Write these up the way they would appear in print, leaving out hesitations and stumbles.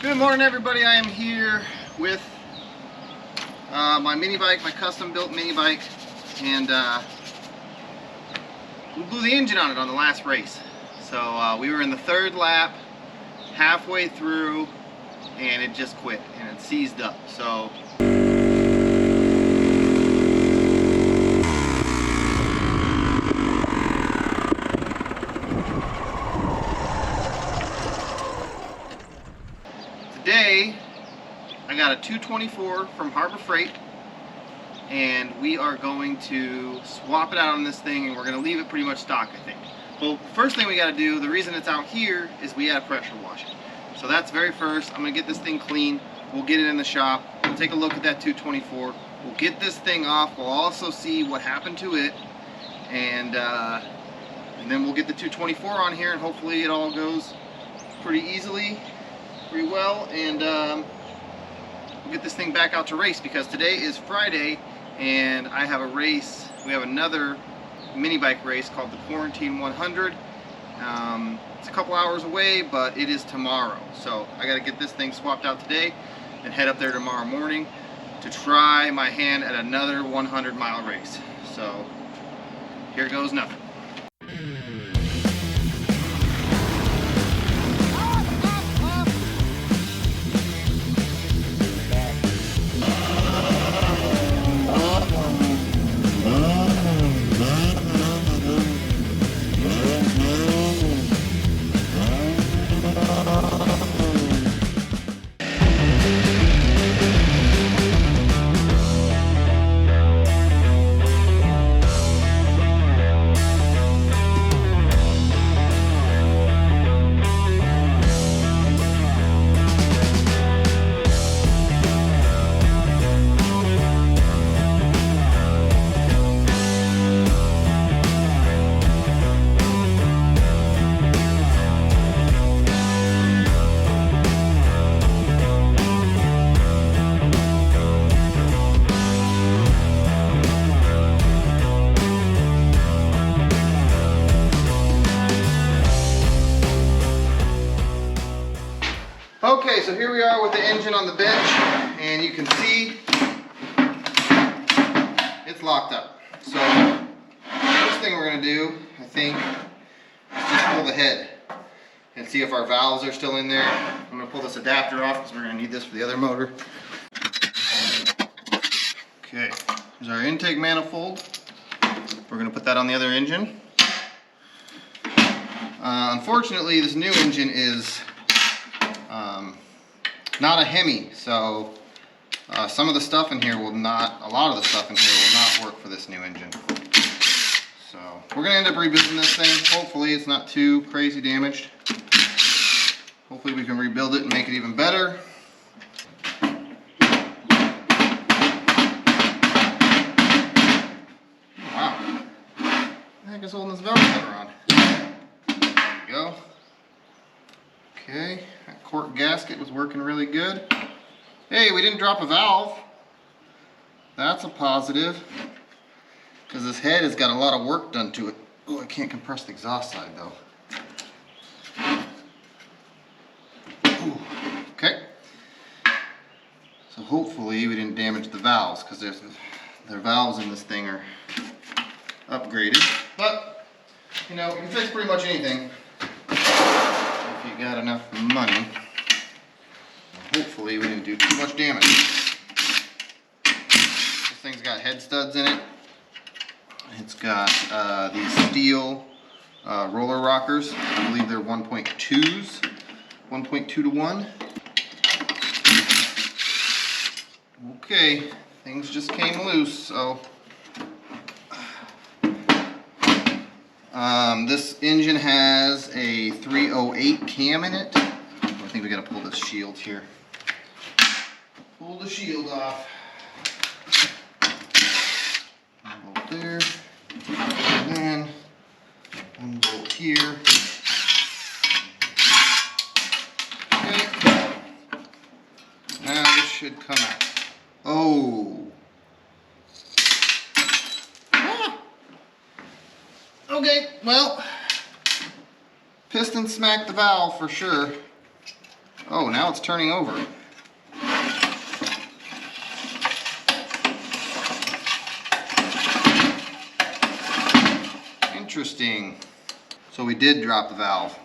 Good morning, everybody. I am here with my mini bike, my custom built mini bike, and we blew the engine on it on the last race. So we were in the third lap, halfway through, and it just quit and it seized up. So today I got a 224 from Harbor Freight, and we are going to swap it out on this thing, and we're going to leave it pretty much stock, I think. Well, first thing we got to do, the reason it's out here is we got to pressure wash it. So that's very first. I'm going to get this thing clean. We'll get it in the shop. We'll take a look at that 224. We'll get this thing off. We'll also see what happened to it, and then we'll get the 224 on here, and hopefully it all goes pretty easily, pretty well, and we'll get this thing back out to race, because today is Friday and I have a race. We have another mini bike race called the Quarantine 100. It's a couple hours away, but it is tomorrow. So I got to get this thing swapped out today and head up there tomorrow morning to try my hand at another 100-mile race. So here goes nothing. Okay, so here we are with the engine on the bench, and you can see it's locked up. So first thing we're going to do, I think, is just pull the head and see if our valves are still in there. I'm going to pull this adapter off because we're going to need this for the other motor. Okay, here's our intake manifold. We're going to put that on the other engine. Unfortunately, this new engine is not a Hemi, so some of the stuff in here will not, a lot of the stuff in here will not work for this new engine. So we're going to end up rebuilding this thing. Hopefully it's not too crazy damaged. Hopefully we can rebuild it and make it even better. Wow. What the heck is holding this valve cover on? There we go. Okay, that cork gasket was working really good. Hey, we didn't drop a valve. That's a positive, because this head has got a lot of work done to it. Oh, I can't compress the exhaust side though. Ooh. Okay, so hopefully we didn't damage the valves, because the valves in this thing are upgraded. But, you know, you can fix pretty much anything if you got enough money. Hopefully we didn't do too much damage. This thing's got head studs in it. It's got these steel roller rockers. I believe they're 1.2s, 1.2 to 1. Okay, things just came loose, so this engine has a 308 cam in it. I think we gotta pull this shield here. Pull the shield off. One bolt there, and then one bolt here. Okay. Now this should come out. Oh. Okay, well, piston smacked the valve for sure. Oh, now it's turning over. Interesting. So we did drop the valve.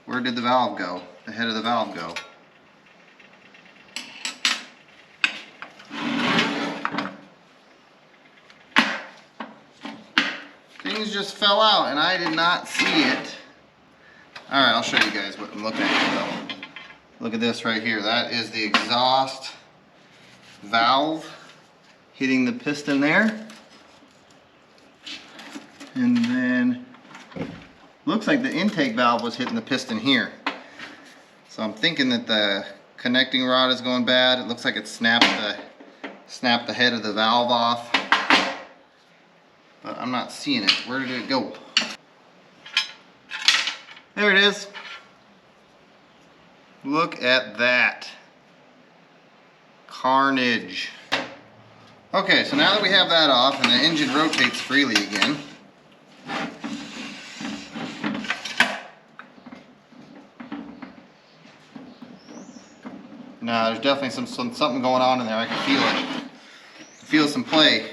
Where did the valve go? The head of the valve go? Things just fell out and I did not see it. Alright, I'll show you guys what I'm looking at though. Look at this right here. That is the exhaust valve hitting the piston there. And then looks like the intake valve was hitting the piston here. So I'm thinking that the connecting rod is going bad. It looks like it snapped the head of the valve off. But I'm not seeing it. Where did it go? There it is. Look at that. Carnage. Okay, so now that we have that off and the engine rotates freely again, now there's definitely something going on in there. I can feel it. I feel some play.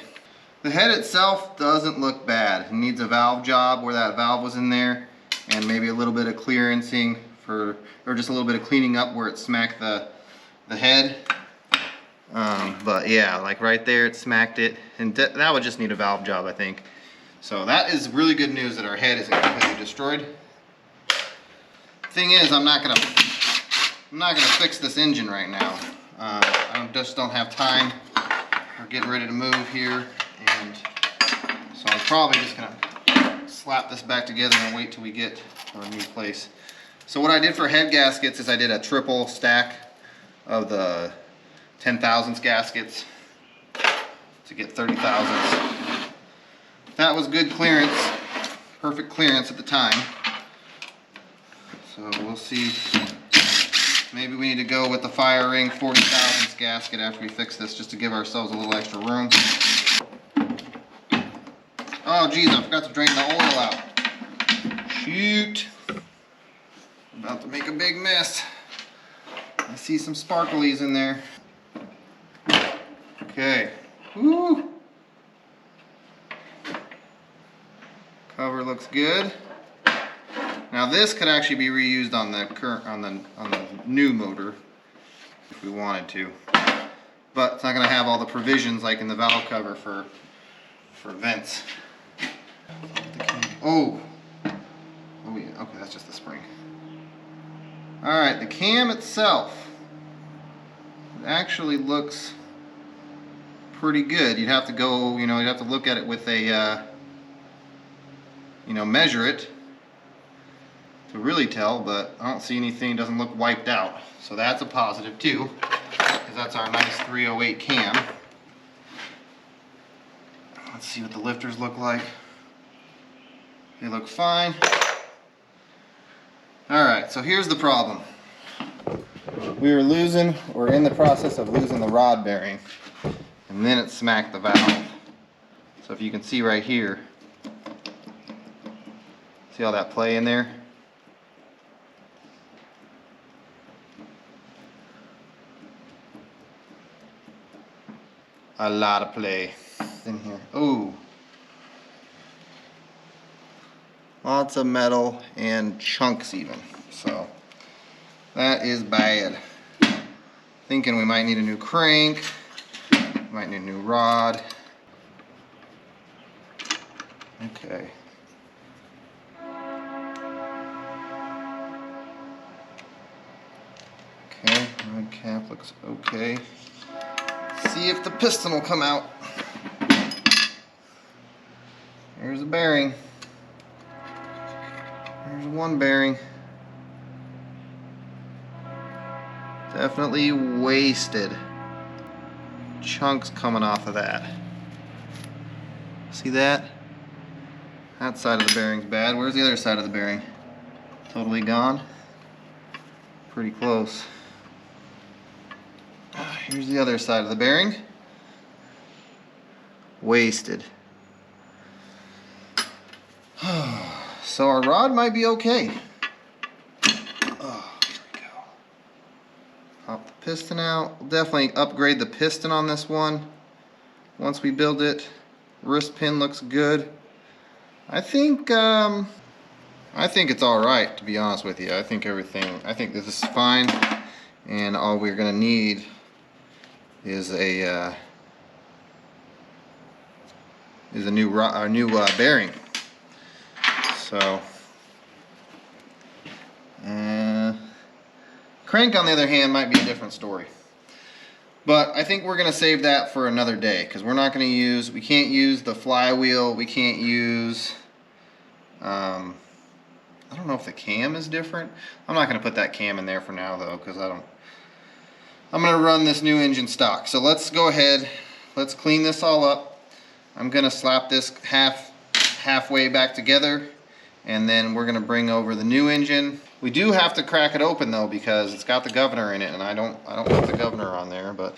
The head itself doesn't look bad. It needs a valve job where that valve was in there, and maybe a little bit of clearancing or just a little bit of cleaning up where it smacked the head. But yeah, like right there it smacked it, and that would just need a valve job, I think. So that is really good news that our head isn't completely destroyed. Thing is, I'm not gonna fix this engine right now. I just don't have time. We're getting ready to move here, and so I'm probably just gonna slap this back together and wait till we get to our new place. So what I did for head gaskets is I did a triple stack of the 10,000ths gaskets to get 30,000ths. That was good clearance, perfect clearance at the time. So we'll see. Maybe we need to go with the fire ring 40,000ths gasket after we fix this, just to give ourselves a little extra room. Oh geez, I forgot to drain the oil out. Shoot. About to make a big mess. I see some sparklies in there. Okay. Woo. Cover looks good. Now this could actually be reused on the new motor if we wanted to, but it's not going to have all the provisions like in the valve cover for vents. Oh yeah, okay, that's just the spring. All right, the cam itself actually looks pretty good. You'd have to go, you'd have to look at it with a, measure it to really tell, but I don't see anything. It doesn't look wiped out, so that's a positive too, because that's our nice 308 cam. Let's see what the lifters look like. They look fine. Alright, so here's the problem. We're in the process of losing the rod bearing, and then it smacked the valve. So if you can see right here, see all that play in there? A lot of play in here. Ooh. Lots of metal and chunks even. So that is bad. Thinking we might need a new crank. Might need a new rod. Okay. Okay, rod cap looks okay. See if the piston will come out. Here's a bearing. Here's one bearing. Definitely wasted. Chunks coming off of that. See that? That side of the bearing's bad. Where's the other side of the bearing? Totally gone? Pretty close. Here's the other side of the bearing. Wasted. So our rod might be okay. Oh, here we go. Pop the piston out. We'll definitely upgrade the piston on this one once we build it. Wrist pin looks good. I think it's all right, to be honest with you. I think this is fine, and all we're gonna need is a new bearing. So, crank on the other hand might be a different story. But I think we're gonna save that for another day, because we can't use the flywheel, we can't use, I don't know if the cam is different. I'm not gonna put that cam in there for now though, because I'm gonna run this new engine stock. So let's go ahead, let's clean this all up. I'm gonna slap this halfway back together, and then we're gonna bring over the new engine. We do have to crack it open though, because it's got the governor in it, and I don't want the governor on there, but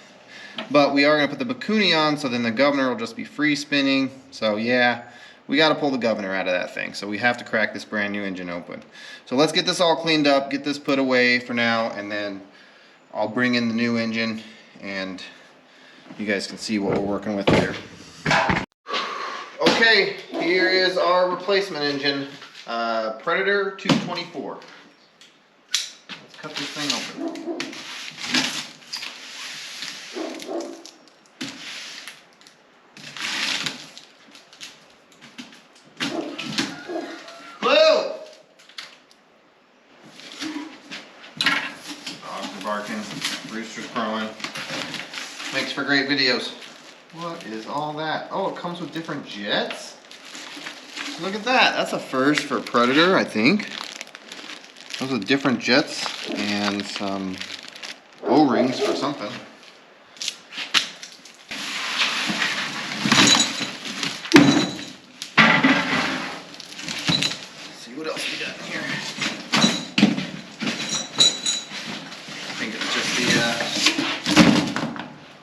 we are gonna put the Bakuni on, so then the governor will just be free spinning. So yeah, we got to pull the governor out of that thing, so we have to crack this brand new engine open. So let's get this all cleaned up, get this put away for now, and then I'll bring in the new engine and you guys can see what we're working with here. Okay, here is our replacement engine, Predator 224. Let's cut this thing open. Barking, roosters crowing. Makes for great videos. What is all that? Oh, it comes with different jets? Look at that. That's a first for Predator, I think. Those with different jets and some O-rings for something. Let's see what else we got in here.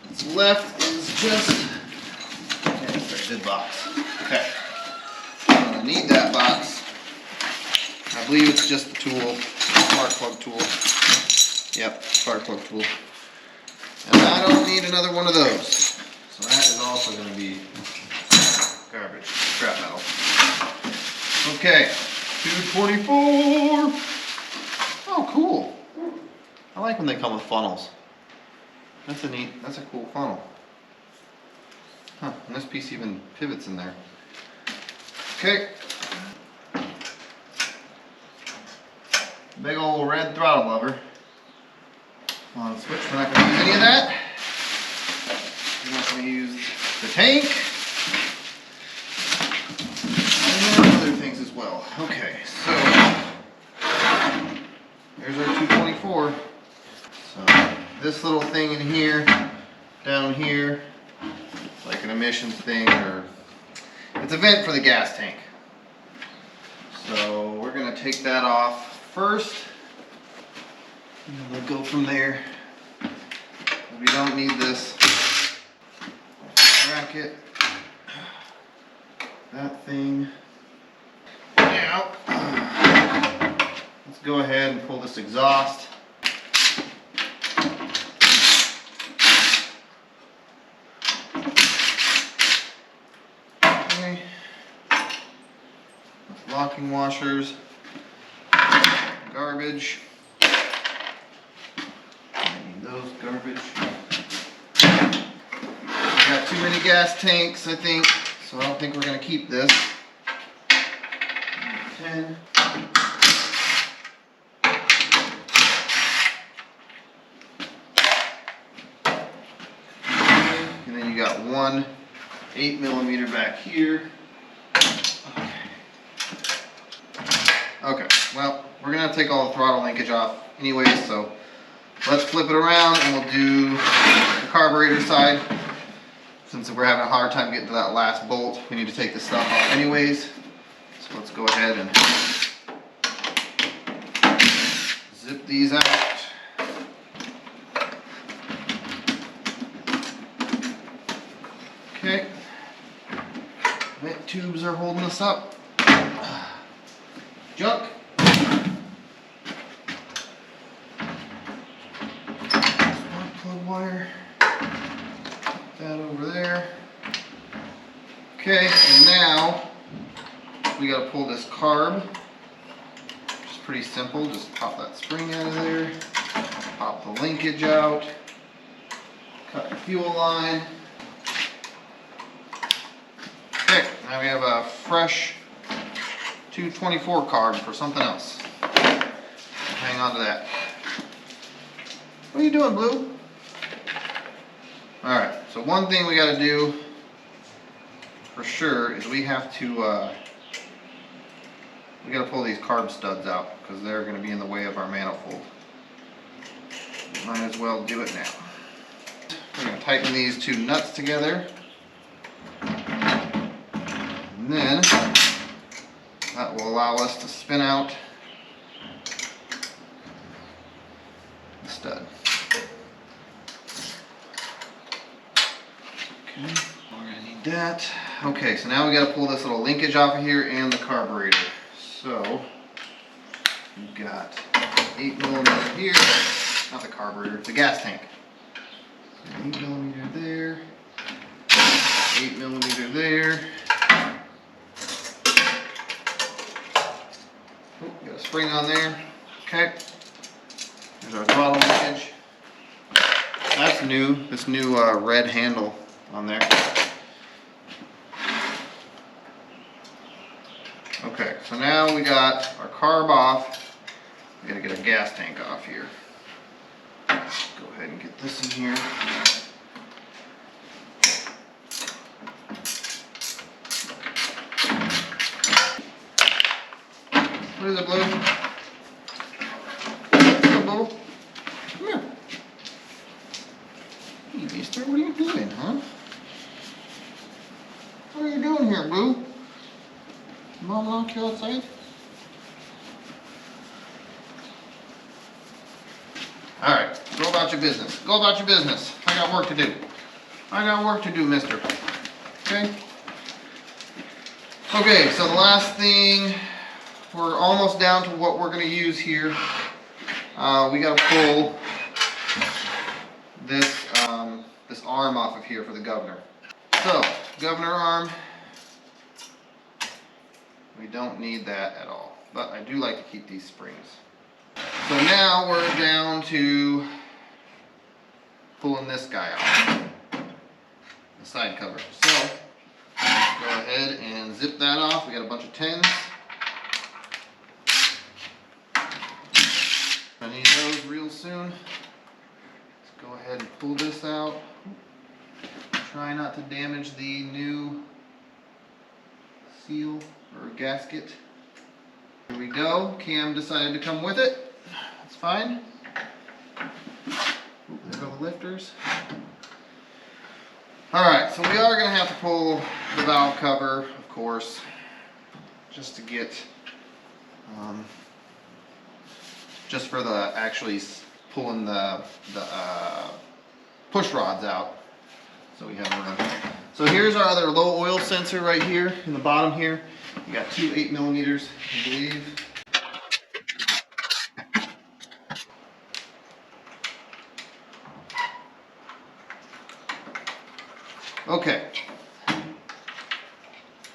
What's left is just a good box. Okay, I'm gonna need that box. I believe it's just the tool, spark plug tool. Yep, spark plug tool. And I don't need another one of those. So that is also going to be garbage, scrap metal. Okay, 224. Oh, cool. I like when they come with funnels. That's a cool funnel. Huh, and this piece even pivots in there. Okay. Big old red throttle lever. On switch, we're not going to use any of that. We're not going to use the tank. And then other things as well. Okay, so there's our 224. So this little thing in here, down here, it's like an emissions thing, or it's a vent for the gas tank. So we're going to take that off first. And we'll go from there. We don't need this bracket. That thing. Now, let's go ahead and pull this exhaust. Okay. Locking washers. Garbage. Those garbage. We got too many gas tanks, I think, so I don't think we're going to keep this. 10. And then you got one 8mm back here. Okay, well, we're going to take all the throttle linkage off anyways, so let's flip it around and we'll do the carburetor side. Since we're having a hard time getting to that last bolt, we need to take this stuff off anyways. So let's go ahead and zip these out. Okay. Vent tubes are holding us up. Junk. plug wire. Put that over there. Okay, and now we gotta pull this carb. It's pretty simple. Just pop that spring out of there. Pop the linkage out. Cut the fuel line. Okay, now we have a fresh 224 carb for something else. Hang on to that. What are you doing, Blue? Alright, so one thing we gotta do for sure is we have to we gotta pull these carb studs out because they're gonna be in the way of our manifold. Might as well do it now. We're gonna tighten these two nuts together. And then that will allow us to spin out the stud. Okay, we're gonna need that. Okay, so now we gotta pull this little linkage off of here and the carburetor. So we've got 8mm here, not the carburetor, the gas tank. 8mm there, 8mm there. Oh, got a spring on there. Okay. There's our throttle linkage. That's new. This new red handle on there. Okay, so now we got our carb off. We gotta get our gas tank off here. Go ahead and get this in here. What is it, Blue? Come on, Blue. Come here. Hey, mister, what are you doing, huh? What are you doing here, Blue? Mom locked you outside? Alright, go about your business. Go about your business. I got work to do. I got work to do, mister. Okay? Okay, so the last thing, we're almost down to what we're going to use here. We got to pull this, this arm off of here for the governor. So, governor arm. We don't need that at all, but I do like to keep these springs. So now we're down to pulling this guy out, the side cover. So go ahead and zip that off. We got a bunch of 10s. I need those real soon. Let's go ahead and pull this out. Try not to damage the new seal or gasket. Here we go. Cam decided to come with it. That's fine. Ooh, there go the lifters. Alright, so we are going to have to pull the valve cover, of course, just to get, just for the actually pulling the push rods out. So we have one. So here's our other low oil sensor right here in the bottom here. We got two 8mm, I believe. Okay.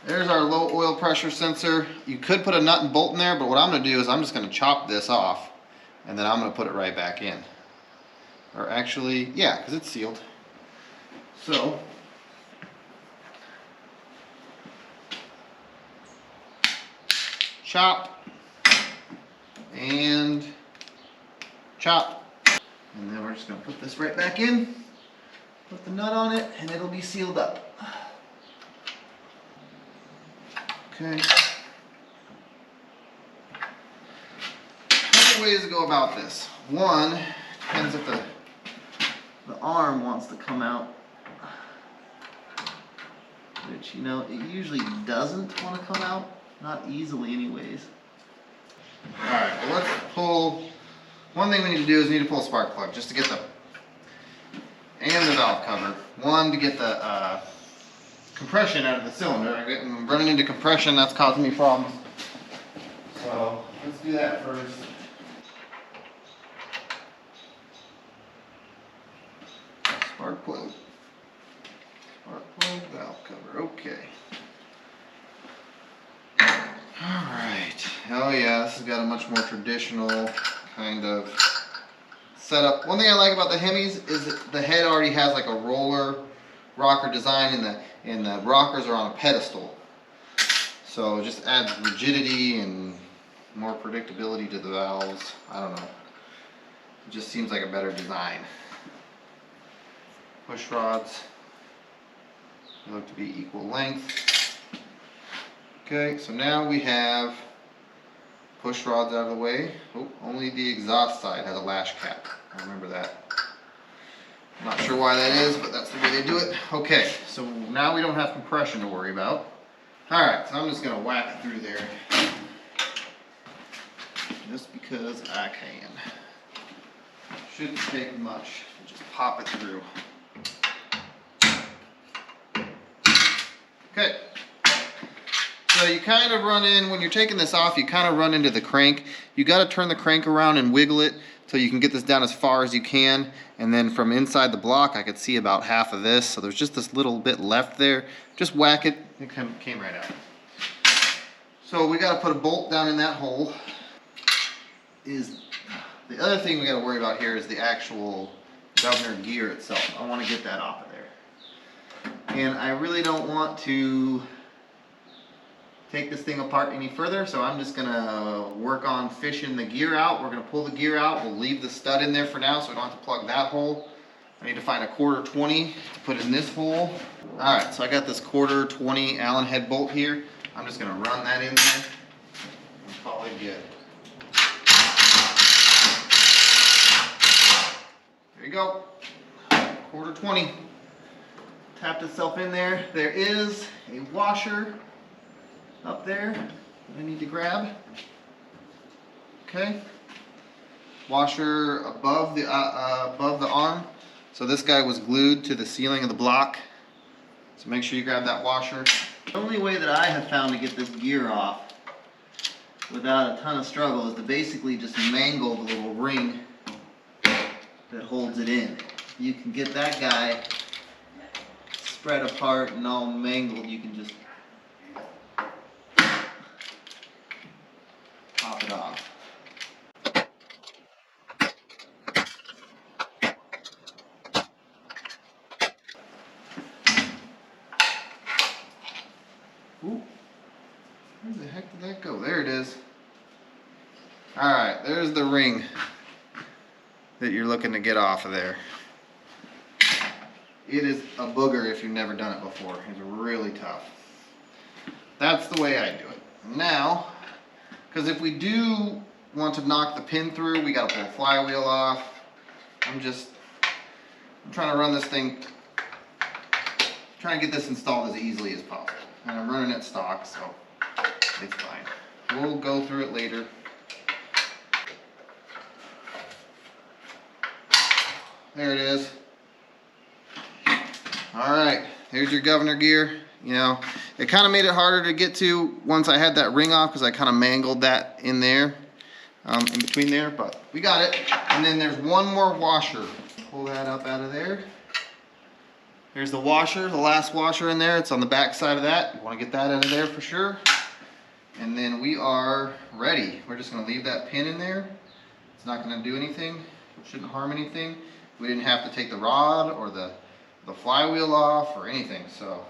There's our low oil pressure sensor. You could put a nut and bolt in there, but what I'm going to do is I'm just going to chop this off and then I'm going to put it right back in. Or actually, yeah, because it's sealed. So chop and chop, and then we're just going to put this right back in, put the nut on it, and it'll be sealed up. Okay. Couple ways to go about this. One, depends if the arm wants to come out, which, you know, it usually doesn't want to come out. Not easily anyways. Alright, well, let's pull, one thing we need to do is we need to pull a spark plug just to get the, and the valve cover. One, to get the compression out of the cylinder. I'm running into compression, that's causing me problems. So, let's do that first. Spark plug. Spark plug, valve cover. Okay. Alright. Oh yeah, this has got a much more traditional kind of setup. One thing I like about the Hemis is that the head already has like a roller rocker design, and the rockers are on a pedestal. So it just adds rigidity and more predictability to the valves. I don't know. It just seems like a better design. Push rods. They look to be equal length. Okay, so now we have push rods out of the way. Oh, only the exhaust side has a lash cap. I remember that. I'm not sure why that is, but that's the way they do it. Okay, so now we don't have compression to worry about. Alright, so I'm just going to whack it through there. Just because I can. Shouldn't take much. Just pop it through. Okay. So you kind of run in, when you're taking this off, you kind of run into the crank. You got to turn the crank around and wiggle it so you can get this down as far as you can. And then from inside the block, I could see about half of this. So there's just this little bit left there. Just whack it, it came right out. So we got to put a bolt down in that hole. The other thing we got to worry about here is the actual governor gear itself. I want to get that off of there. And I really don't want to take this thing apart any further, so I'm just gonna work on fishing the gear out. We're gonna pull the gear out. We'll leave the stud in there for now so we don't have to plug that hole. I need to find a 1/4 20 to put in this hole. Alright, so I got this 1/4 20 Allen head bolt here. I'm just gonna run that in there and call it good. There you go. 1/4 20. Tapped itself in there. There is a washer up there that I need to grab. Okay. Washer above the arm. So this guy was glued to the ceiling of the block. So make sure you grab that washer. The only way that I have found to get this gear off without a ton of struggle is to basically just mangle the little ring that holds it in. You can get that guy spread apart and all mangled. You can just pop it off. Ooh, where the heck did that go? There it is. Alright, there's the ring that you're looking to get off of there. It is a booger if you've never done it before. It's really tough. That's the way I do it. Now, because if we do want to knock the pin through, we got to pull the flywheel off. I'm trying to run this thing, trying to get this installed as easily as possible. And I'm running it stock, so it's fine. We'll go through it later. There it is. Alright, here's your governor gear. You know, it kind of made it harder to get to once I had that ring off because I kind of mangled that in there, in between there, but we got it. And then there's one more washer. Pull that up out of there. There's the washer, the last washer in there. It's on the back side of that. You want to get that out of there for sure. And then we are ready. We're just going to leave that pin in there. It's not going to do anything. It shouldn't harm anything. We didn't have to take the rod or the flywheel off or anything, so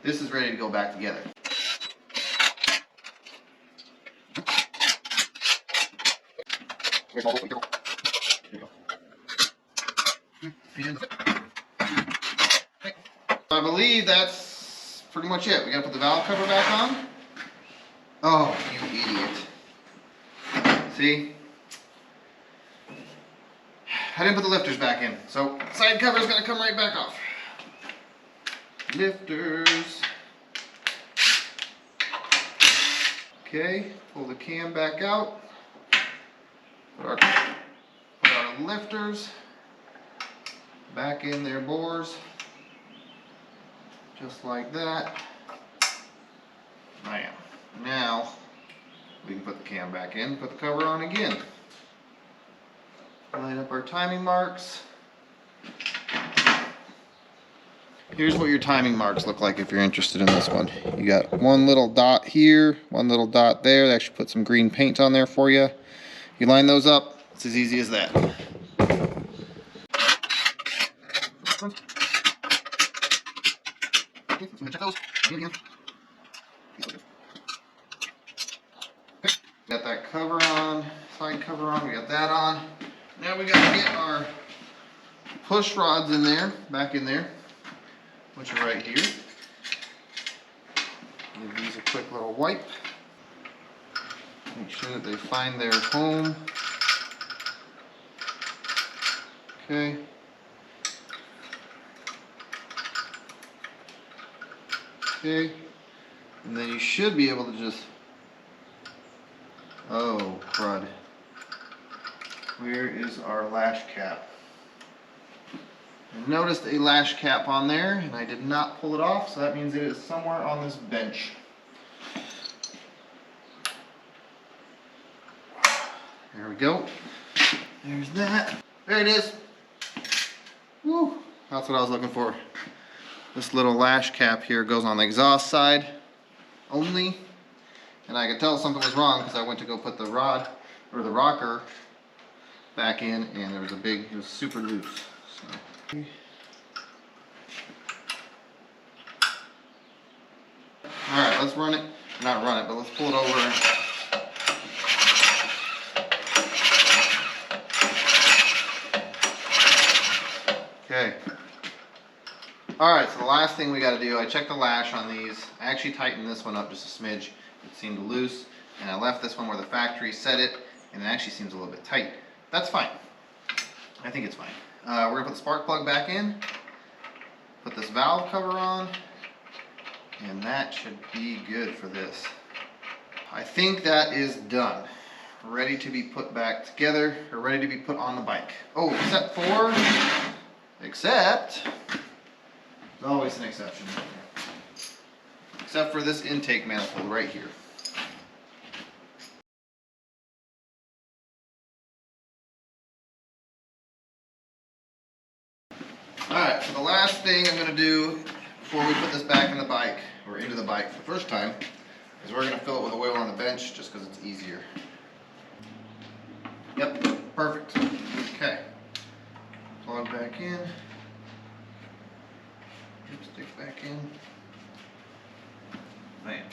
this is ready to go back together. I believe that's pretty much it. We gotta put the valve cover back on. Oh, you idiot. See? I didn't put the lifters back in, so side cover is going to come right back off. Lifters. Okay, pull the cam back out. Put our lifters back in their bores, just like that. Bam. Now we can put the cam back in, put the cover on again. Line up our timing marks. here's what your timing marks look like if you're interested in this one. You got one little dot here, one little dot there. They actually put some green paint on there for you. You line those up, it's as easy as that. Check those. Got that cover on, side cover on, we got that on. Now we gotta get our push rods in there, back in there, which are right here. Give these a quick little wipe. Make sure that they find their home. Okay. Okay. And then you should be able to just, oh crud. Where is our lash cap? I noticed a lash cap on there and I did not pull it off, so that means it is somewhere on this bench. There we go. There's that. There it is. Woo! That's what I was looking for. This little lash cap here goes on the exhaust side only. And I could tell something was wrong because I went to go put the rod or the rocker back in and there was it was super loose. So. Alright, let's run it. Not run it, but let's pull it over. Okay. Alright, so the last thing we got to do, I checked the lash on these. I actually tightened this one up just a smidge. It seemed loose. And I left this one where the factory set it, and it actually seems a little bit tight. That's fine. I think it's fine. We're going to put the spark plug back in, put this valve cover on, and that should be good for this. I think that is done. Ready to be put back together, or ready to be put on the bike. Oh, except, there's always an exception. Except for this intake manifold right here. Alright, so the last thing I'm going to do before we put this back in the bike, or into the bike for the first time, is we're going to fill it with oil on the bench just because it's easier. Yep, perfect. Okay. Plug back in. Stick back in. Man.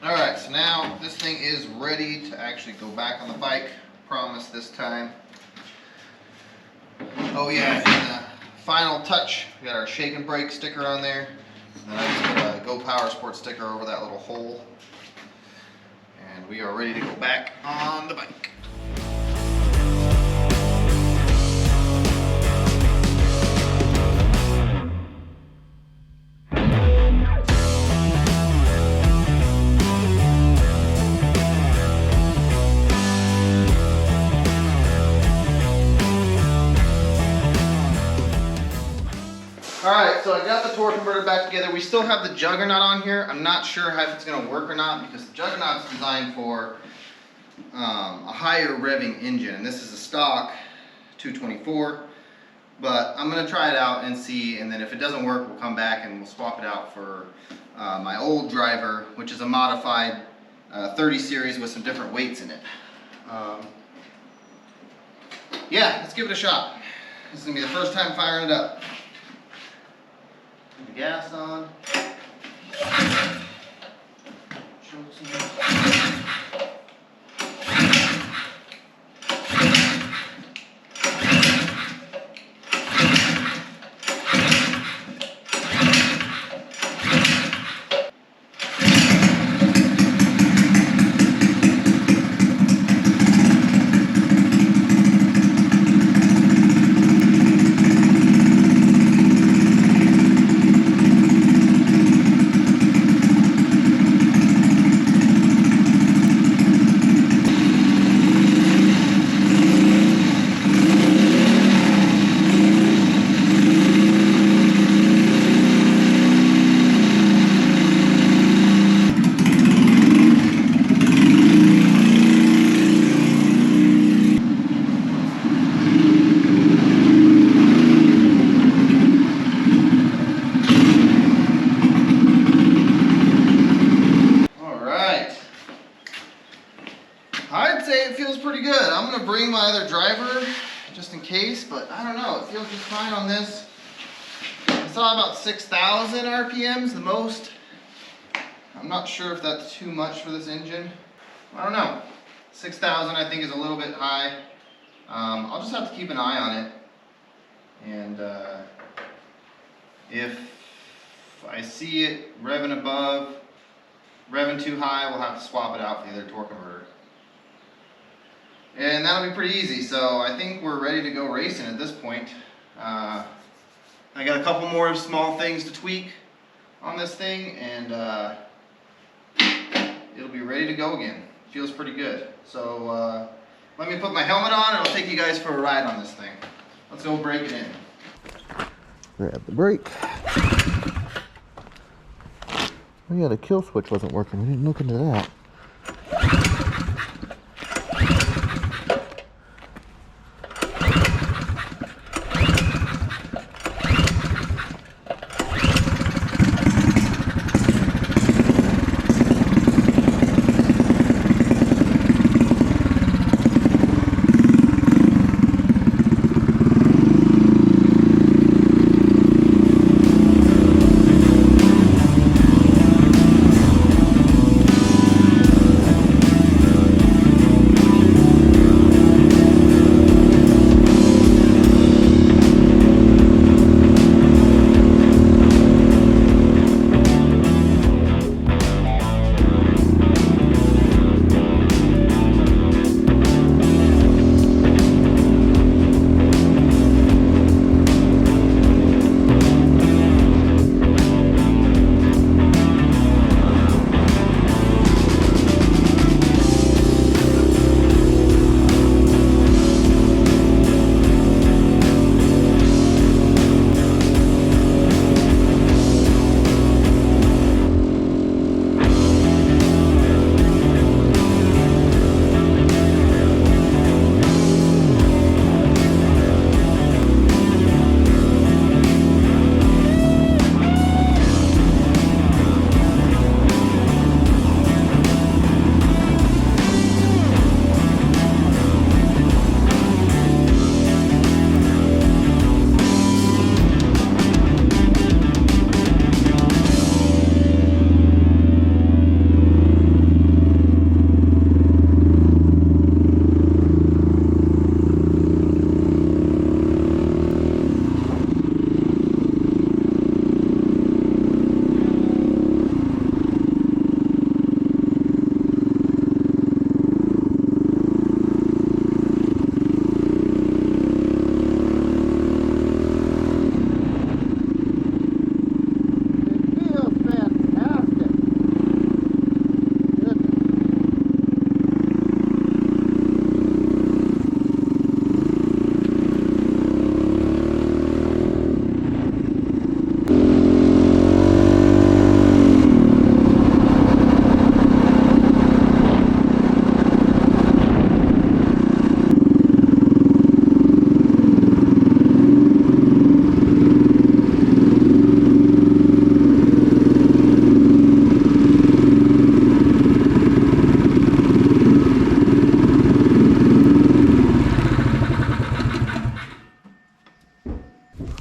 Alright, so now this thing is ready to actually go back on the bike. Promise this time. Oh yeah, and final touch. We got our shake and brake sticker on there. And then I just put a Go Power Sports sticker over that little hole. And we are ready to go back on the bike. Alright, so I got the torque converter back together. We still have the Juggernaut on here. I'm not sure if it's going to work or not because the Juggernaut's designed for a higher revving engine. And this is a stock 224. But I'm going to try it out and see. And then if it doesn't work, we'll come back and we'll swap it out for my old driver, which is a modified 30 series with some different weights in it. Yeah, let's give it a shot. This is going to be the first time firing it up. Put the gas on. but I don't know, it feels just fine on this. I saw about 6,000 RPMs, the most. I'm not sure if that's too much for this engine. I don't know. 6,000 I think is a little bit high. I'll just have to keep an eye on it. And if I see it revving above, revving too high, we'll have to swap it out for the other torque converter. And that'll be pretty easy. So I think we're ready to go racing at this point. I got a couple more small things to tweak on this thing, and it'll be ready to go again. Feels pretty good. So let me put my helmet on and I'll take you guys for a ride on this thing. Let's go break it in. Grab the brake. Oh yeah, the kill switch wasn't working. We didn't look into that.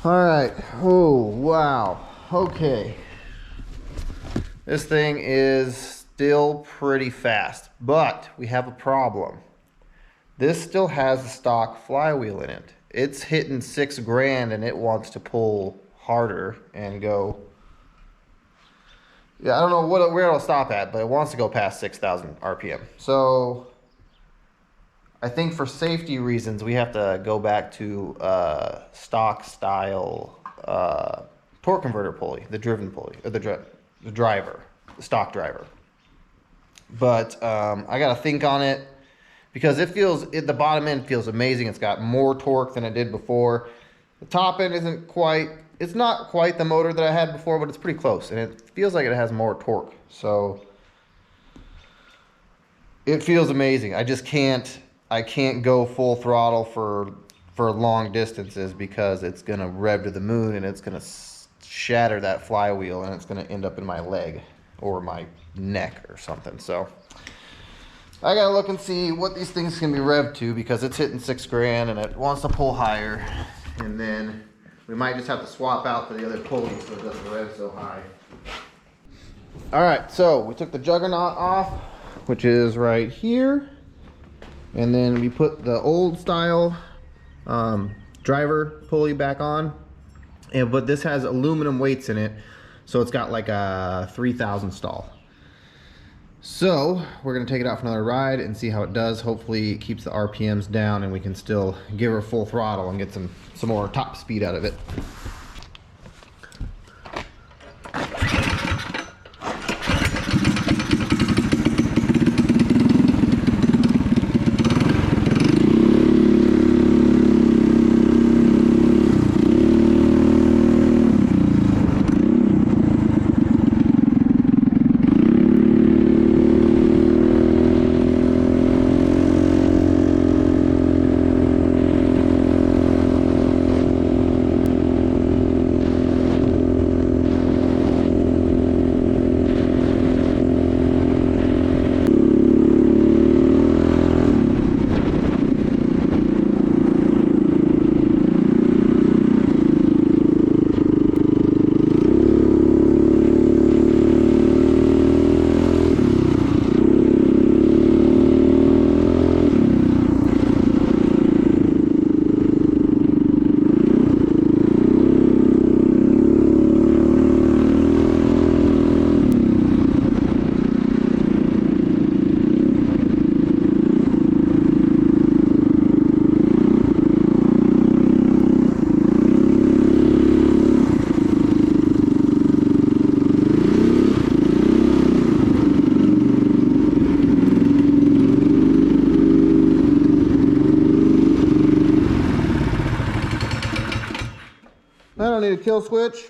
All right. Oh, wow. Okay. This thing is still pretty fast, but we have a problem. This still has a stock flywheel in it. It's hitting 6 grand and it wants to pull harder and go. Yeah, I don't know where it'll stop at, but it wants to go past 6,000 RPM. So I think for safety reasons, we have to go back to stock style torque converter pulley, the driven pulley, or the driver, the stock driver. But I got to think on it because the bottom end feels amazing. It's got more torque than it did before. The top end isn't quite, it's not quite the motor that I had before, but it's pretty close. And it feels like it has more torque. So it feels amazing. I can't go full throttle for long distances because it's going to rev to the moon and it's going to shatter that flywheel and it's going to end up in my leg or my neck or something. So I got to look and see what these things can be revved to because it's hitting 6 grand and it wants to pull higher. and then we might just have to swap out for the other pulley so it doesn't rev so high. All right, so we took the Juggernaut off, which is right here, and then we put the old style driver pulley back on, but this has aluminum weights in it, so it's got like a 3,000 stall. So we're gonna take it out for another ride and see how it does. Hopefully it keeps the RPMs down and we can still give her full throttle and get some more top speed out of it. I don't need a kill switch.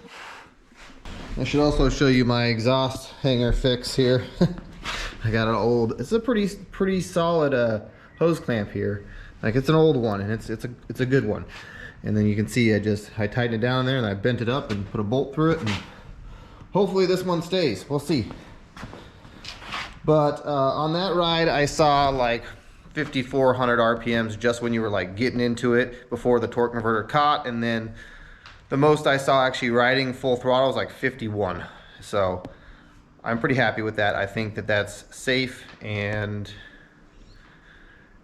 I should also show you my exhaust hanger fix here. I got an old, it's a pretty solid hose clamp here. Like, it's an old one, and it's a good one. And then you can see I tightened it down there and I bent it up and put a bolt through it, and hopefully this one stays. We'll see. But on that ride I saw like 5,400 RPMs just when you were like getting into it before the torque converter caught, and then the most I saw actually riding full throttle was like 51. So I'm pretty happy with that. I think that that's safe, and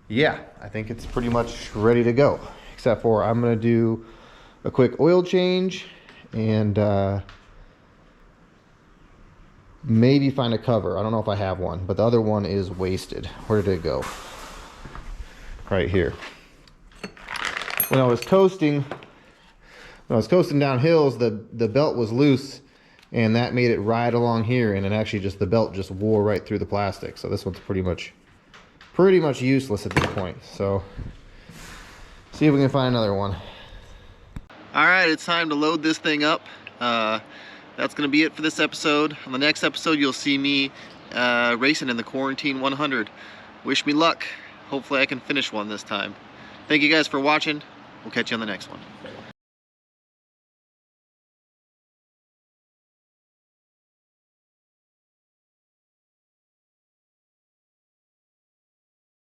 yeah, I think it's pretty much ready to go. Except for I'm gonna do a quick oil change and maybe find a cover. I don't know if I have one, but the other one is wasted. Where did it go? Right here. When I was coasting down hills, the belt was loose, and that made it ride along here, and it actually the belt just wore right through the plastic. So this one's pretty much useless at this point. So see if we can find another one. All right, it's time to load this thing up. That's gonna be it for this episode. On the next episode, you'll see me racing in the Quarantine 100. Wish me luck. Hopefully I can finish one this time. Thank you guys for watching. We'll catch you on the next one.